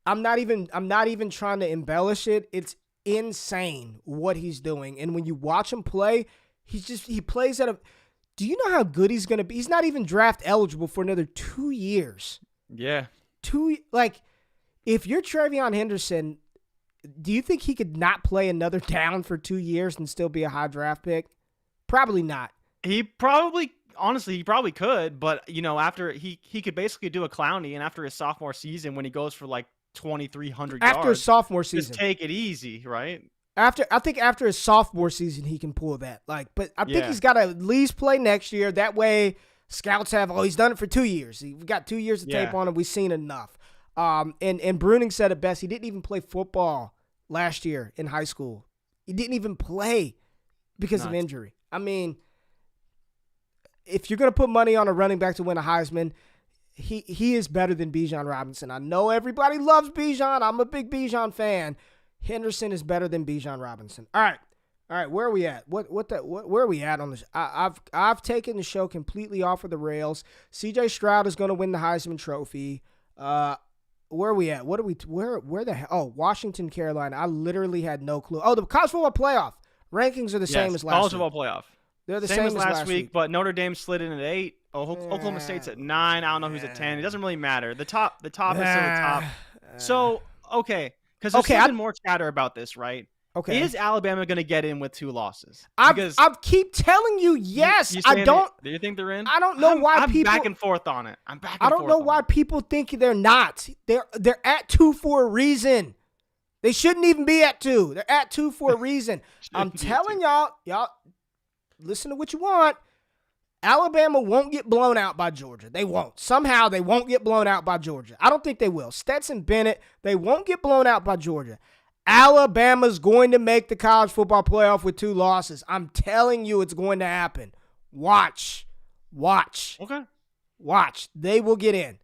I'm not even trying to embellish it. It's insane what he's doing. And when you watch him play, he plays at a. Do you know how good he's gonna be? He's not even draft eligible for another 2 years. Yeah. If you're Trevian Henderson, do you think he could not play another down for 2 years and still be a high draft pick? Probably not. Honestly, he probably could, but after he could basically do a Clowney, and after his sophomore season when he goes for 2,300 yards. After his sophomore season. Just take it easy, right? I think after his sophomore season he can pull that. But I think he's got to at least play next year. That way scouts have, he's done it for 2 years. We've got 2 years of tape on him. We've seen enough. And Bruning said it best. He didn't even play football last year in high school. He didn't even play because of injury. I mean, if you're going to put money on a running back to win a Heisman, he is better than Bijan Robinson. I know everybody loves Bijan. I'm a big Bijan fan. Henderson is better than Bijan Robinson. All right, where are we at? Where are we at on this? I've taken the show completely off of the rails. CJ Stroud is going to win the Heisman Trophy. Where are we at? Where the hell? Oh, Washington, Carolina. I literally had no clue. Oh, the college football playoff rankings are the same as last week. College football playoff. They're the same as last week, but Notre Dame slid in at 8. Oklahoma State's at 9. I don't know who's at 10. It doesn't really matter. The top is still the top. So, okay. Because there's been more chatter about this, right? Okay. Is Alabama going to get in with 2 losses? I keep telling you yes. I don't. Do you think they're in? I don't know why people. I'm back and forth on it. I don't know why people think they're not. They're at 2 for a reason. They shouldn't even be at 2. They're at 2 for a reason. I'm telling y'all, listen to what you want. Alabama won't get blown out by Georgia. They won't. Somehow they won't get blown out by Georgia. I don't think they will. Stetson Bennett, they won't get blown out by Georgia. Alabama's going to make the college football playoff with 2 losses. I'm telling you it's going to happen. Watch. Okay. Watch. They will get in.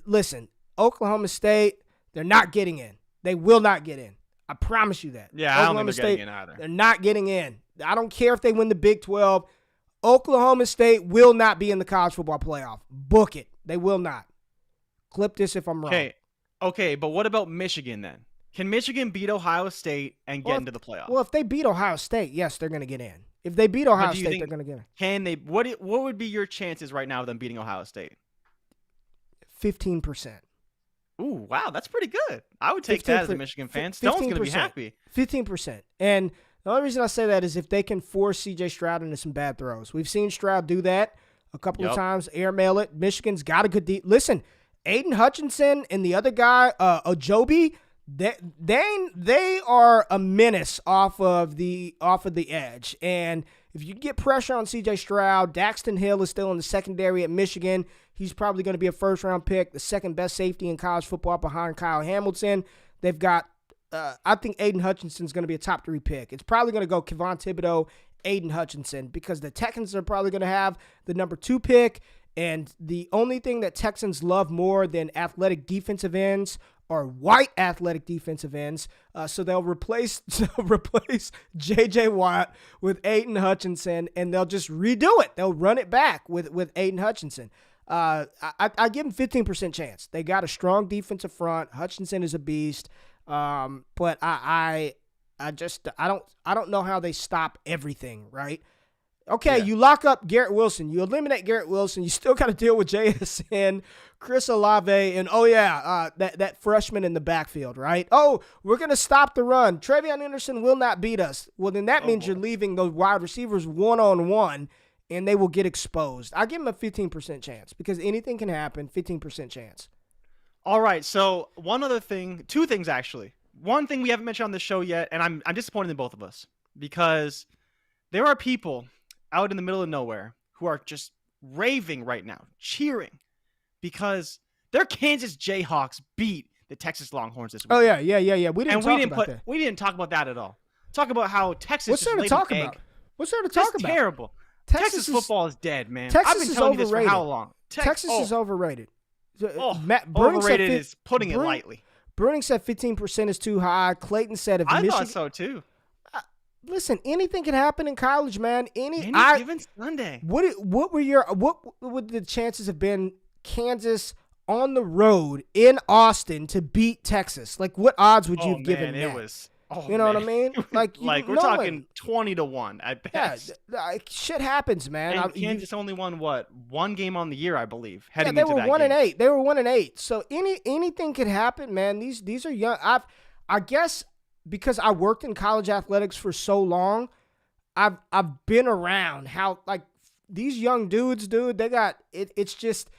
Listen, Oklahoma State, they're not getting in. They will not get in. I promise you that. Yeah, I don't think they're getting in either. They're not getting in. I don't care if they win the Big 12. Oklahoma State will not be in the college football playoff. Book it. They will not. Clip this if I'm wrong. Okay, but what about Michigan then? Can Michigan beat Ohio State and get into the playoff? Well, if they beat Ohio State, yes, they're going to get in. If they beat Ohio State, they're going to get in. Can they? What would be your chances right now of them beating Ohio State? 15%. Ooh, wow, that's pretty good. I would take that as a Michigan fan. Stone's going to be happy. 15%. And the only reason I say that is if they can force C.J. Stroud into some bad throws. We've seen Stroud do that. a couple of times, airmail it. Michigan's got a good listen, Aiden Hutchinson and the other guy, Ojobi, they are a menace off of the edge. And if you get pressure on C.J. Stroud, Daxton Hill is still in the secondary at Michigan. He's probably going to be a first-round pick, the second best safety in college football behind Kyle Hamilton. They've got, I think Aiden Hutchinson's going to be a top 3 pick. It's probably going to go Kevon Thibodeau, Aiden Hutchinson, because the Texans are probably going to have the number 2 pick. And the only thing that Texans love more than athletic defensive ends are white athletic defensive ends. So they'll replace J.J. Watt with Aiden Hutchinson, and they'll just redo it. They'll run it back with Aiden Hutchinson. I give them 15% chance. They got a strong defensive front. Hutchinson is a beast. But I don't know how they stop everything, right? Okay, you lock up Garrett Wilson. You eliminate Garrett Wilson. You still got to deal with JSN, Chris Olave, and that freshman in the backfield, right? Oh, we're going to stop the run. Trevian Henderson will not beat us. Well, then that means you're leaving those wide receivers one-on-one, and they will get exposed. I give them a 15% chance because anything can happen, 15% chance. All right, so one other thing, 2 things actually. One thing we haven't mentioned on the show yet, and I'm disappointed in both of us because there are people out in the middle of nowhere who are just raving right now, cheering, because their Kansas Jayhawks beat the Texas Longhorns this week. Oh, yeah. We didn't talk about that at all. Talk about how Texas What's there to talk about? What's there to talk about? Terrible. Texas football is dead, man. Texas I've been telling you this for how long? Texas is overrated. Overrated is putting it lightly. Bruning said 15% is too high. Clayton said if Michigan... I thought so, too. Listen, anything can happen in college, man. Any given Sunday. What would the chances have been Kansas on the road in Austin to beat Texas? Like, what odds would you have given that? It was. You know what I mean? Like we're talking 20-1 at best. Yeah, shit happens, man. And Kansas only won one game on the year, I believe. Heading they into were that 1-8. They were 1-8. So anything could happen, man. These are young. I guess. Because I worked in college athletics for so long, I've been around how like these young dudes, dude. They got it. It's just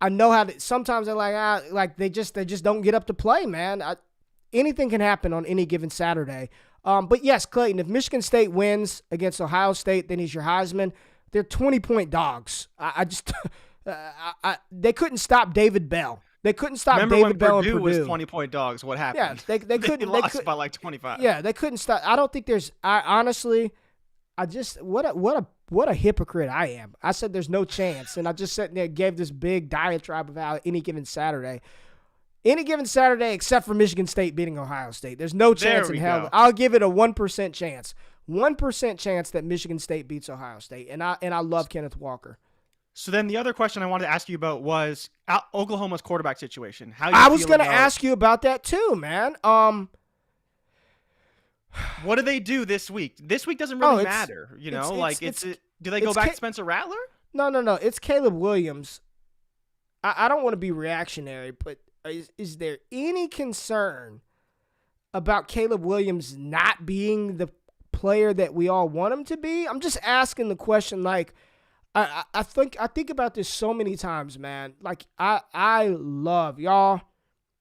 I know how to. Sometimes they're like they just don't get up to play, man. Anything can happen on any given Saturday. But yes, Clayton, if Michigan State wins against Ohio State, then he's your Heisman. They're 20-point dogs. They couldn't stop David Bell. They couldn't stop David Bell and Purdue. Was 20-point dogs. What happened? Yeah, they couldn't. They lost by like 25. Yeah, they couldn't stop. I don't think there's. What a hypocrite I am. I said there's no chance, and I just sat there and gave this big diatribe about any given Saturday except for Michigan State beating Ohio State. There's no chance in hell. I'll give it a 1% chance. 1% chance that Michigan State beats Ohio State, and I love Kenneth Walker. So then the other question I wanted to ask you about was Oklahoma's quarterback situation. I was going to ask you about that too, man. What do they do this week? This week doesn't really matter, you know. Do they go back to Spencer Rattler? No. It's Caleb Williams. I don't want to be reactionary, but is there any concern about Caleb Williams not being the player that we all want him to be? I'm just asking the question, like. I think about this so many times, man. Like I love y'all.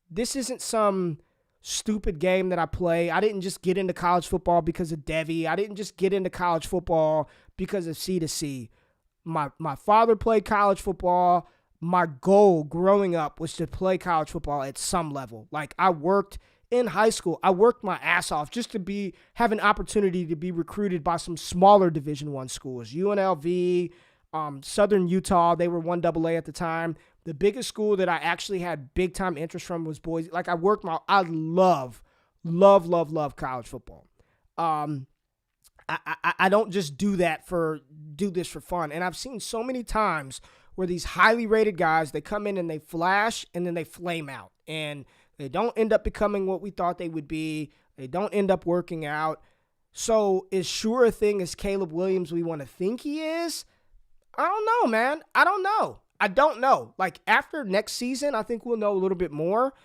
This isn't some stupid game that I play. I didn't just get into college football because of Devi. I didn't just get into college football because of C2C. My father played college football. My goal growing up was to play college football at some level. Like I worked in high school. I worked my ass off just to have an opportunity to be recruited by some smaller Division I schools. UNLV, Southern Utah, they were 1AA at the time. The biggest school that I actually had big time interest from was Boise. Like I love college football. I don't just do this for fun. And I've seen so many times where these highly rated guys, they come in and they flash and then they flame out and they don't end up becoming what we thought they would be. They don't end up working out. So as sure a thing as Caleb Williams we want to think he is, I don't know, man. I don't know. Like after next season, I think we'll know a little bit more.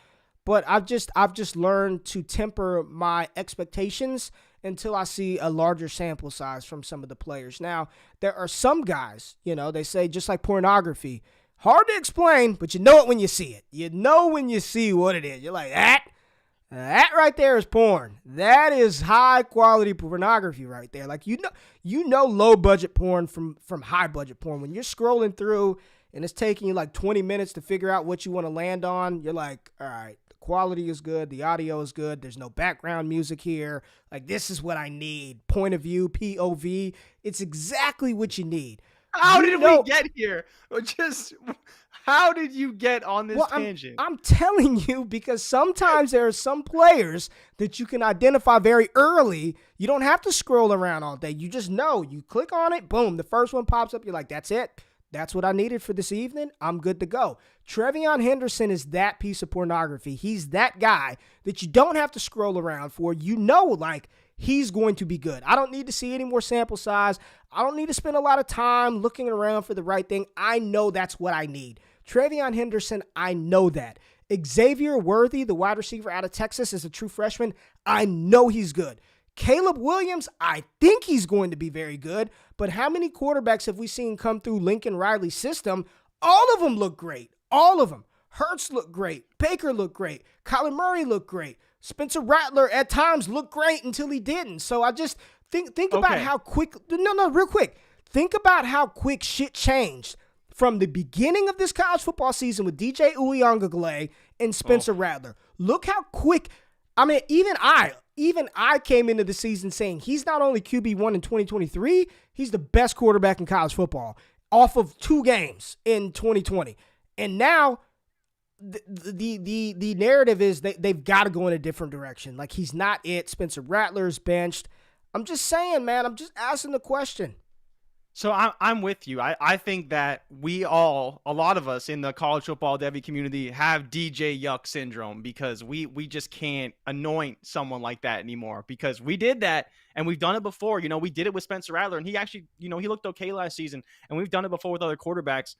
But I've just learned to temper my expectations until I see a larger sample size from some of the players. Now, there are some guys, they say just like pornography, hard to explain, but you know it when you see it. You know when you see what it is. You're like, that right there is porn. That is high quality pornography right there. Like, you know low budget porn from high budget porn. When you're scrolling through and it's taking you like 20 minutes to figure out what you want to land on, you're like, all right, the quality is good, the audio is good, there's no background music here. Like, this is what I need. Point of view, POV. It's exactly what you need. How did we get here? How did you get on this tangent? I'm telling you, because sometimes there are some players that you can identify very early. You don't have to scroll around all day. You just know. You click on it, boom, the first one pops up. You're like, that's it. That's what I needed for this evening. I'm good to go. Trevian Henderson is that piece of pornography. He's that guy that you don't have to scroll around for. Like, he's going to be good. I don't need to see any more sample size. I don't need to spend a lot of time looking around for the right thing. I know that's what I need. Trevian Henderson, I know that. Xavier Worthy, the wide receiver out of Texas, is a true freshman. I know he's good. Caleb Williams, I think he's going to be very good, but how many quarterbacks have we seen come through Lincoln Riley's system? All of them look great. All of them. Hurts looked great. Baker looked great. Kyler Murray looked great. Spencer Rattler at times looked great until he didn't. So I just think about how quick, real quick. Think about how quick shit changed from the beginning of this college football season with DJ Uiagalelei and Spencer Rattler. Look how quick. I mean, even I came into the season saying he's not only QB1 in 2023, he's the best quarterback in college football off of 2 games in 2020. And now the narrative is they've got to go in a different direction. Like, he's not it. Spencer Rattler's benched. I'm just saying, man. I'm just asking the question. So I'm with you. I think that a lot of us in the college football Devy community have DJ Yuck syndrome because we just can't anoint someone like that anymore because we did that and we've done it before. We did it with Spencer Rattler and he actually, he looked okay last season and we've done it before with other quarterbacks,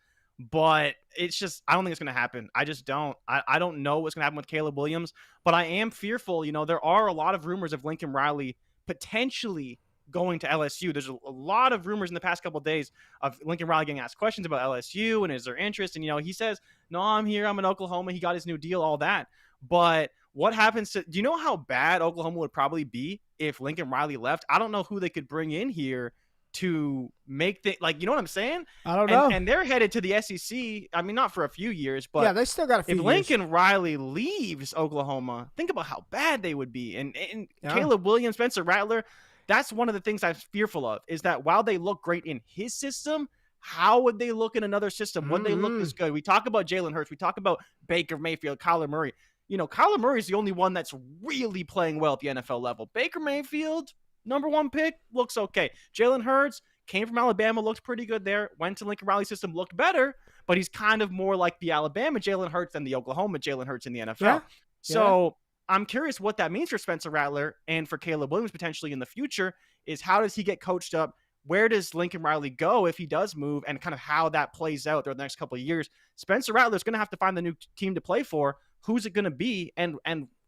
but it's just, I don't think it's going to happen. I just don't. I don't know what's going to happen with Caleb Williams, but I am fearful. There are a lot of rumors of Lincoln Riley potentially going to LSU. There's a lot of rumors in the past couple of days of Lincoln Riley getting asked questions about LSU and is there interest? And, he says, no, I'm here. I'm in Oklahoma. He got his new deal, all that. But what happens do you know how bad Oklahoma would probably be if Lincoln Riley left? I don't know who they could bring in here to make you know what I'm saying? I don't know. And they're headed to the SEC. I mean, not for a few years, but yeah, they still got a few years. If Lincoln Riley leaves Oklahoma, think about how bad they would be. And Caleb Williams, Spencer Rattler, that's one of the things I'm fearful of is that while they look great in his system, how would they look in another system? Would they look as good? We talk about Jalen Hurts. We talk about Baker Mayfield, Kyler Murray. Kyler Murray is the only one that's really playing well at the NFL level. Baker Mayfield, number 1 pick, looks okay. Jalen Hurts came from Alabama, looked pretty good there. Went to Lincoln Riley's system, looked better, but he's kind of more like the Alabama Jalen Hurts than the Oklahoma Jalen Hurts in the NFL. Yeah. So I'm curious what that means for Spencer Rattler and for Caleb Williams potentially in the future is how does he get coached up? Where does Lincoln Riley go if he does move and kind of how that plays out throughout the next couple of years? Spencer Rattler is going to have to find the new team to play for. Who's it going to be? And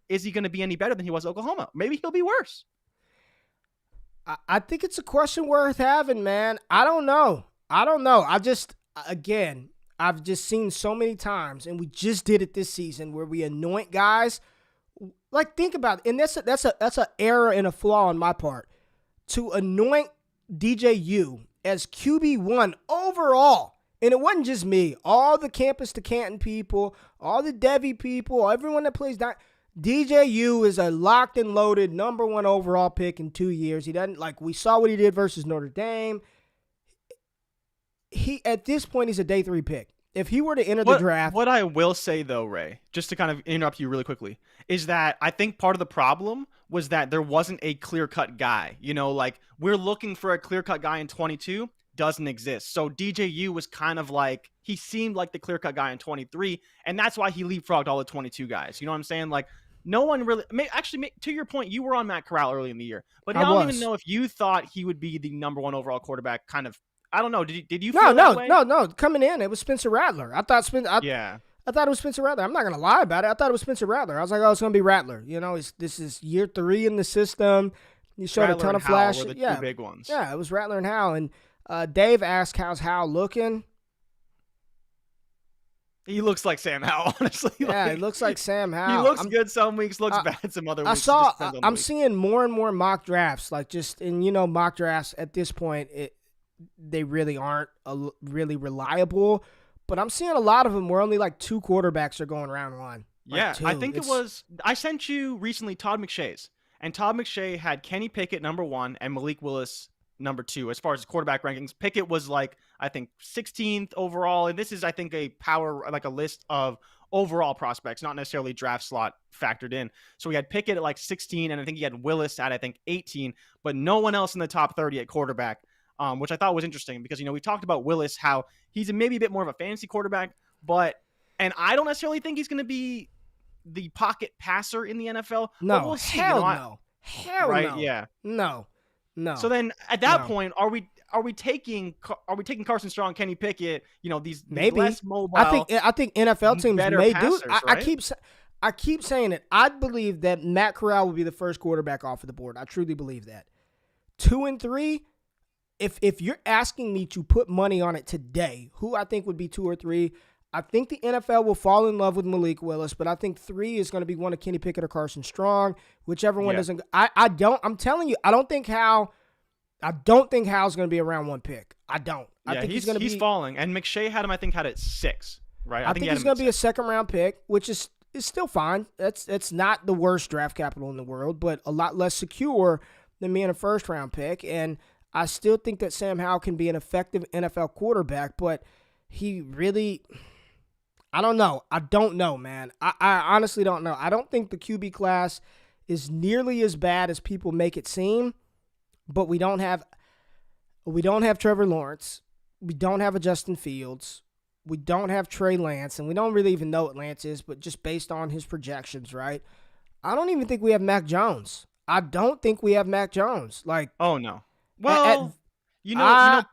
is he going to be any better than he was at Oklahoma? Maybe he'll be worse. I think it's a question worth having, man. I don't know. I've just seen so many times, and we just did it this season where we anoint guys. Like, think about it, and that's an error and a flaw on my part. To anoint DJU as QB1 overall, and it wasn't just me, all the Campus to Canton people, all the Devy people, everyone that plays that, DJU is a locked and loaded number 1 overall pick in 2 years. He doesn't, we saw what he did versus Notre Dame. At this point, he's a day 3 pick. If he were to enter the draft. What I will say, though, Ray, just to kind of interrupt you really quickly, is that I think part of the problem was that there wasn't a clear-cut guy. We're looking for a clear-cut guy in 22, doesn't exist. So DJU was kind of he seemed like the clear-cut guy in 23, and that's why he leapfrogged all the 22 guys. You know what I'm saying? No one really – actually, to your point, you were on Matt Corral early in the year. But I don't even know if you thought he would be the number 1 overall quarterback kind of – I don't know. Did you feel that way? No. Coming in, it was Spencer Rattler. I thought it was Spencer Rattler. I'm not going to lie about it. I thought it was Spencer Rattler. I was like, it's going to be Rattler. This is year 3 in the system. He showed Rattler a ton and of Howell flash. were the Yeah, two big ones. Yeah, it was Rattler and Howell. And Dave asked, "How's Howell looking?" He looks like Sam Howell, honestly. Yeah, he looks like Sam Howell. He looks good some weeks, looks bad some other weeks. I'm seeing more and more mock drafts, mock drafts at this point, they really aren't really reliable. But I'm seeing a lot of them where only like 2 quarterbacks are going round 1. Yeah, I think I sent you recently Todd McShay's. And Todd McShay had Kenny Pickett number 1 and Malik Willis number 2 as far as quarterback rankings. Pickett was like, I think 16th overall. And this is, I think, a list of overall prospects, not necessarily draft slot factored in. So we had Pickett at like 16, and I think he had Willis at, I think, 18, but no one else in the top 30 at quarterback, which I thought was interesting because, we talked about Willis, how he's maybe a bit more of a fantasy quarterback, and I don't necessarily think he's going to be the pocket passer in the NFL. No, we'll see, hell no. Hell right? No. Yeah. No. So then at that point, are we taking Carson Strong, Kenny Pickett, these less mobile? I think NFL teams may passers, do. I keep saying it. I believe that Matt Corral will be the first quarterback off of the board. I truly believe that. 2 and 3. If you're asking me to put money on it today, who I think would be 2 or 3, I think the NFL will fall in love with Malik Willis, but I think 3 is going to be one of Kenny Pickett or Carson Strong, whichever one doesn't. I'm telling you, I don't think Howell's going to be a round 1 pick. I don't. Yeah, I think he's falling, and McShay had him. I think had it 6. Right. I think he's going to be a 2nd round pick, which is still fine. It's not the worst draft capital in the world, but a lot less secure than being a 1st round pick. And I still think that Sam Howell can be an effective NFL quarterback, but he really. I don't know. I don't know, man. I honestly don't know. I don't think the QB class is nearly as bad as people make it seem, but we don't have Trevor Lawrence. We don't have a Justin Fields. We don't have Trey Lance, and we don't really even know what Lance is, but just based on his projections, right? I don't even think we have Mac Jones. I don't think we have Mac Jones. Oh no. Well,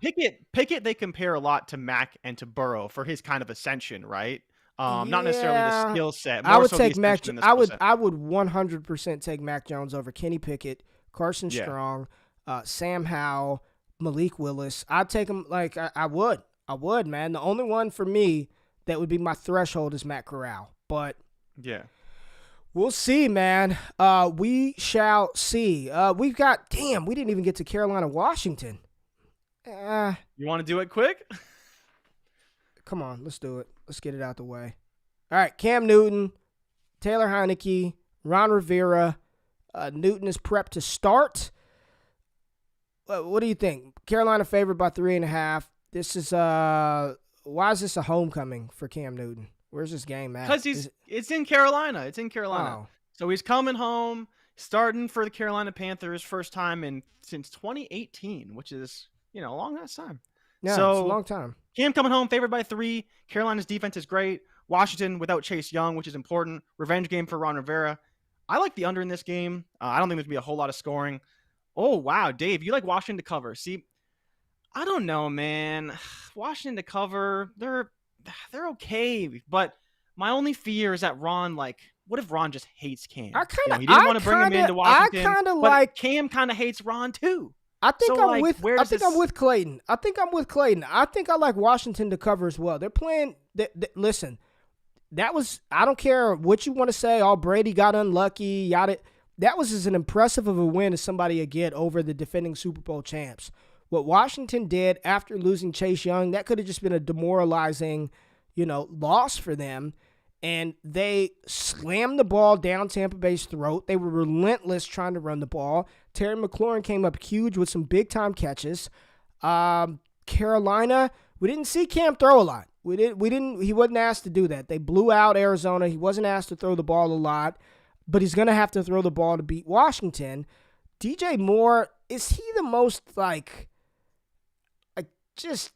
Pickett, they compare a lot to Mac and to Burrow for his kind of ascension, right? Not necessarily the skill set. I would take Mac. I would 100% take Mac Jones over Kenny Pickett, Carson Strong, Sam Howell, Malik Willis. I'd take him. I would, man. The only one for me that would be my threshold is Matt Corral. But yeah, we'll see, man. We shall see. We didn't even get to Carolina, Washington. You want to do it quick? Come on, let's do it. Let's get it out the way. All right, Cam Newton, Taylor Heineke, Ron Rivera. Newton is prepped to start. What do you think? Carolina favored by 3.5. This is why is this a homecoming for Cam Newton? Where's this game at? Because it's in Carolina. It's in Carolina. Oh. So he's coming home, starting for the Carolina Panthers, first time since 2018, which is a long ass time. Yeah, it's a long time. Cam coming home, favored by 3. Carolina's defense is great. Washington without Chase Young, which is important. Revenge game for Ron Rivera. I like the under in this game. I don't think there's going to be a whole lot of scoring. Oh, wow. Dave, you like Washington to cover. See, I don't know, man. Washington to cover, they're okay. But my only fear is that Ron, what if Ron just hates Cam? He didn't want to bring him into Washington. But Cam kind of hates Ron, too. I think I'm with Clayton. I think I like Washington to cover as well. They're playing. Listen, I don't care what you want to say. Oh, Brady got unlucky. Yada. That was as an impressive of a win as somebody would get over the defending Super Bowl champs. What Washington did after losing Chase Young, that could have just been a demoralizing, loss for them. And they slammed the ball down Tampa Bay's throat. They were relentless trying to run the ball. Terry McLaurin came up huge with some big-time catches. Carolina, we didn't see Cam throw a lot. He wasn't asked to do that. They blew out Arizona. He wasn't asked to throw the ball a lot, but he's going to have to throw the ball to beat Washington. DJ Moore, is he the most, just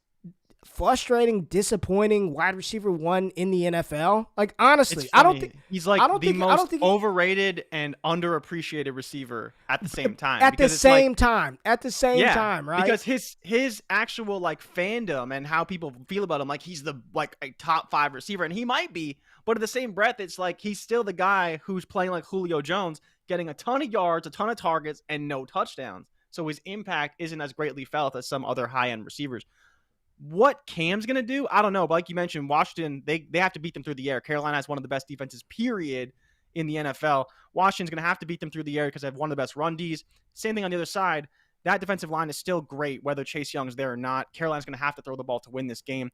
frustrating, disappointing wide receiver 1 in the NFL? Honestly, I don't think he's the most overrated and underappreciated receiver at the same time. At the same time, right? Because his actual fandom and how people feel about him, he's the a top 5 receiver, and he might be, But in the same breath, it's like he's still the guy who's playing like Julio Jones, getting a ton of yards, a ton of targets, and no touchdowns. So his impact isn't as greatly felt as some other high-end receivers. What Cam's going to do, I don't know. But like you mentioned, Washington, they have to beat them through the air. Carolina has one of the best defenses, period, in the NFL. Washington's going to have to beat them through the air because they have one of the best run Ds. Same thing on the other side. That defensive line is still great, whether Chase Young's there or not. Carolina's going to have to throw the ball to win this game.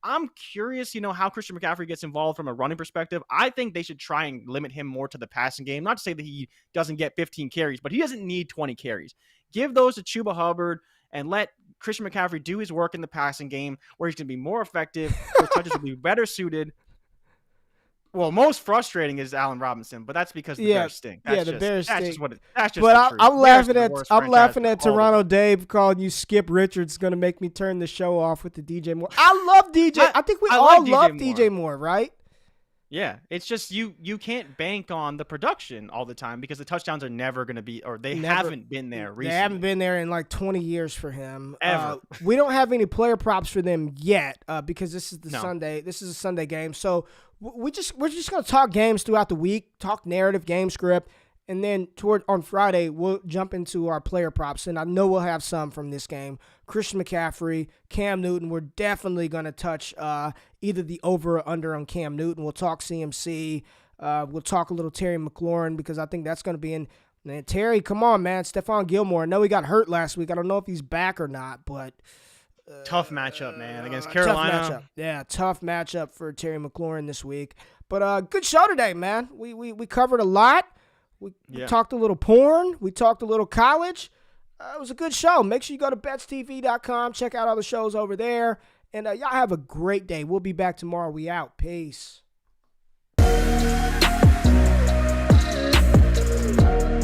I'm curious, how Christian McCaffrey gets involved from a running perspective. I think they should try and limit him more to the passing game. Not to say that he doesn't get 15 carries, but he doesn't need 20 carries. Give those to Chuba Hubbard and let Christian McCaffrey do his work in the passing game where he's going to be more effective, where touches will be better suited. Well, most frustrating is Allen Robinson, but that's because the Bears stink. The Bears stink. That's just what that's just. But the truth. I'm laughing at Toronto Dave calling you Skip Richards. Going to make me turn the show off with the DJ Moore. I love DJ. I think we all love DJ Moore, right? Yeah, it's just you can't bank on the production all the time because the touchdowns are never going to be, or they haven't been there recently. They haven't been there in like 20 years for him. Ever. We don't have any player props for them yet because this is Sunday. This is a Sunday game. So we're just going to talk games throughout the week, talk narrative, game script, and then on Friday we'll jump into our player props. And I know we'll have some from this game. Christian McCaffrey, Cam Newton. We're definitely going to touch either the over or under on Cam Newton. We'll talk CMC. We'll talk a little Terry McLaurin because I think that's going to be in. Man, Terry, come on, man. Stephon Gilmore. I know he got hurt last week. I don't know if he's back or not, but tough matchup, man, against Carolina. Tough matchup. Yeah, tough matchup for Terry McLaurin this week. But good show today, man. We covered a lot. We talked a little porn. We talked a little college. It was a good show. Make sure you go to betstv.com. Check out all the shows over there. And y'all have a great day. We'll be back tomorrow. We out. Peace.